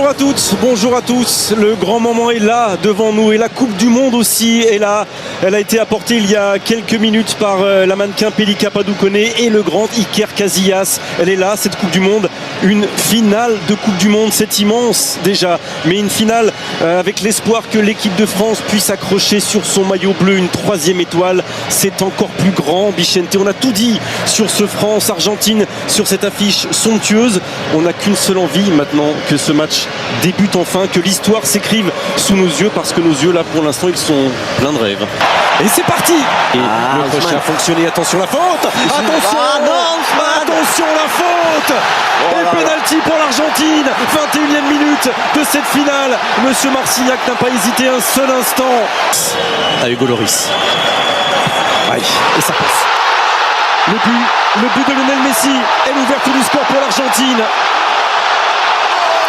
Bonjour à toutes, bonjour à tous. Le grand moment est là devant nous et la Coupe du Monde aussi est là. Elle a été apportée il y a quelques minutes par la mannequin Pelika Padoukoné et le grand Iker Casillas. Elle est là, cette Coupe du Monde. Une finale de Coupe du Monde, c'est immense déjà. Mais une finale avec l'espoir que l'équipe de France puisse accrocher sur son maillot bleu une troisième étoile. C'est encore plus grand, Bichente. On a tout dit sur ce France-Argentine, sur cette affiche somptueuse. On n'a qu'une seule envie maintenant, que ce match débute enfin, que l'histoire s'écrive sous nos yeux, parce que nos yeux là pour l'instant ils sont pleins de rêves. Et c'est parti. Et le crochet a fonctionné, attention la faute. Attention, attention la faute. Et pénalty pour l'Argentine. 21e minute de cette finale. Monsieur Marcignac n'a pas hésité un seul instant. À Hugo Lloris. Aïe, et ça passe. Le but de Lionel Messi est l'ouverture du score pour l'Argentine.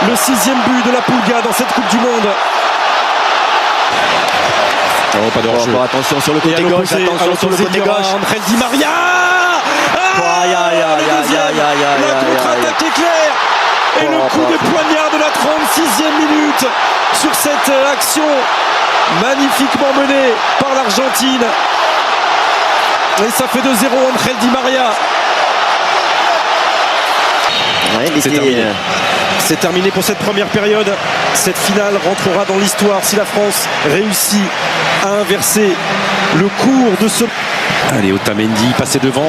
Le 6e but de la Pulga dans cette Coupe du Monde. Oh, pas de hors-jeu. Attention sur le côté gauche, attention sur le côté gauche. André Di Maria. La contre-attaque éclair. Et le coup de poignard de la 36e minute sur cette action magnifiquement menée par l'Argentine. Et ça fait 2-0 André Di Maria. Ouais, c'est terminé. C'est terminé pour cette première période. Cette finale rentrera dans l'histoire si la France réussit à inverser le cours de ce... Allez, Otamendi passé devant.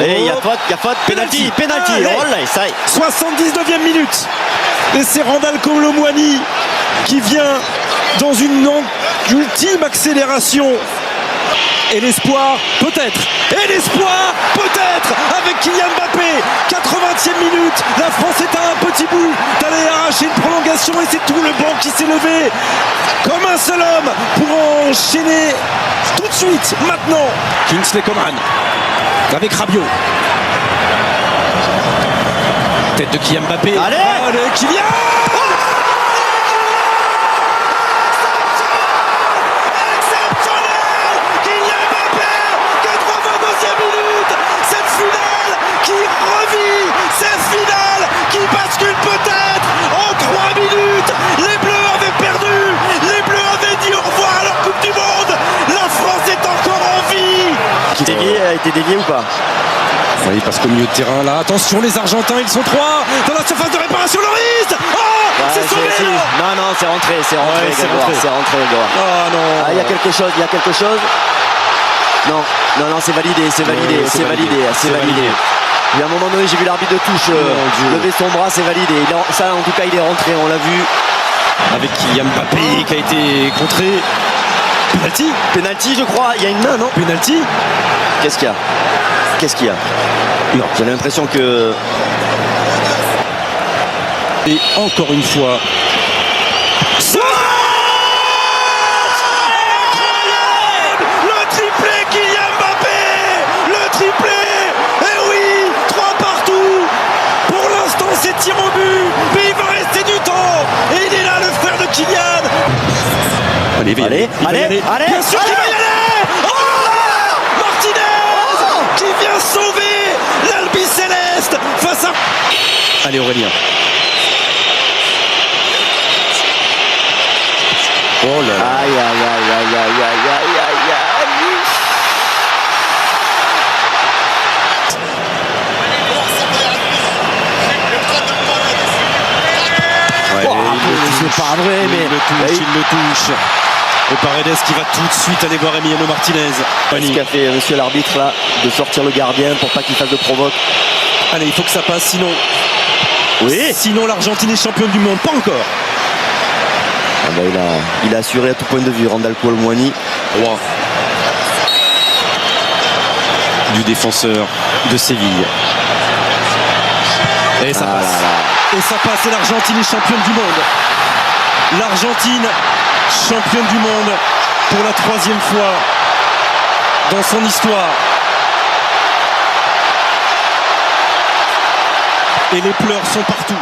Et il y a faute, penalty. Oh là, ça y est. 79e minute. Et c'est Randal Kolo Muani qui vient dans une ultime accélération. Et l'espoir, peut-être. Et l'espoir, peut-être, avec Kylian Mbappé. 80e minute. La France est à un petit bout d'aller arracher une prolongation. Et c'est tout le banc qui s'est levé comme un seul homme pour enchaîner tout de suite, maintenant. Kingsley Coman avec Rabiot. Tête de Kylian Mbappé. Allez Kylian. Bascule peut-être en 3 minutes. Les Bleus avaient perdu. Les Bleus avaient dit au revoir à leur Coupe du Monde. La France est encore en vie. A été dévié ou pas? Oui, parce qu'au milieu de terrain là, attention les Argentins, ils sont 3 dans la surface de réparation. Lloris. C'est sauvé. Non, c'est rentré. C'est rentré. Ah non. Il y a quelque chose. Non, c'est validé. C'est validé. Et à un moment donné, j'ai vu l'arbitre de touche lever son bras, c'est validé. Ça, en tout cas, il est rentré, on l'a vu. Avec Kylian Mbappé qui a été contré. Penalty, je crois. Il y a une main, non? Penalty. Qu'est-ce qu'il y a? Non, j'ai l'impression que... Et encore une fois... C'est tir au but, mais il va rester du temps. Et il est là, le frère de Kylian. Allez. Bien sûr qu'il va y aller. Martinez qui vient sauver l'Albi Céleste face à... Allez Aurélien. Oh là là. Aïe. C'est pas vrai, mais il le touche. Et Paredes qui va tout de suite aller voir Emiliano Martinez. Ce qu'a fait monsieur l'arbitre là, de sortir le gardien pour pas qu'il fasse de provoque. Allez, il faut que ça passe, sinon... Oui. Sinon l'Argentine est championne du monde, pas encore. Il a assuré à tout point de vue, Randal Kolo Muani. Roi du défenseur de Séville. Et ça passe. Et ça passe, et l'Argentine est championne du monde. L'Argentine, championne du monde pour la 3e fois dans son histoire. Et les pleurs sont partout.